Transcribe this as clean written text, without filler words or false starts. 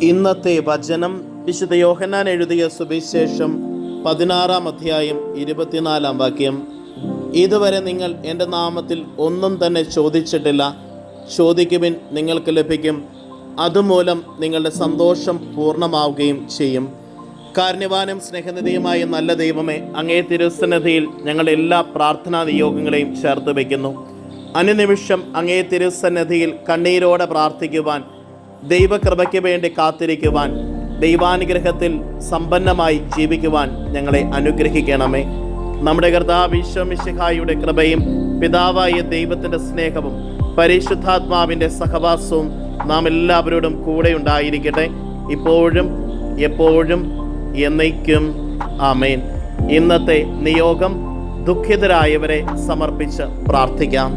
ഇന്നത്തെ വചനം വിശുദ്ധ യോഹന്നാൻ എഴുതിയ സുവിശേഷം 16-ാം അധ്യായം 24-ാം വാക്യം. ഇതുവരെ നിങ്ങൾ എൻ്റെ നാമത്തിൽ ഒന്നും തന്നെ ചോദിച്ചിട്ടില്ല. ചോദിക്കുവിൻ, നിങ്ങൾക്ക് ലഭിക്കും. അതുമൂലം നിങ്ങളുടെ സന്തോഷം പൂർണ്ണമാവുകയും ചെയ്യും. കാരുണ്യവാനും സ്നേഹനിധിയുമായ നല്ല ദൈവമേ, അങ്ങേ തിരുസന്നിധിയിൽ ഞങ്ങളുടെ എല്ലാ പ്രാർത്ഥനാ നിയോഗങ്ങളെയും ചേർത്ത് വയ്ക്കുന്നു. അനുനിമിഷം അങ്ങേ തിരുസന്നിധിയിൽ കണ്ണീരോടെ പ്രാർത്ഥിക്കുവാൻ, ദൈവകൃപയ്ക്ക് വേണ്ടി കാത്തിരിക്കുവാൻ, ദൈവാനുഗ്രഹത്തിൽ സമ്പന്നമായി ജീവിക്കുവാൻ ഞങ്ങളെ അനുഗ്രഹിക്കണമേ. നമ്മുടെ കർത്താവ് ഈശോ മിശിഹായുടെ കൃപയും പിതാവായ ദൈവത്തിൻ്റെ സ്നേഹവും പരിശുദ്ധാത്മാവിൻ്റെ സഹവാസവും നാം എല്ലാവരോടും കൂടെ ഉണ്ടായിരിക്കട്ടെ, ഇപ്പോഴും എപ്പോഴും എന്നേക്കും. ആമേൻ. ഇന്നത്തെ നിയോഗം ദുഃഖിതരായവരെ സമർപ്പിച്ച് പ്രാർത്ഥിക്കാം.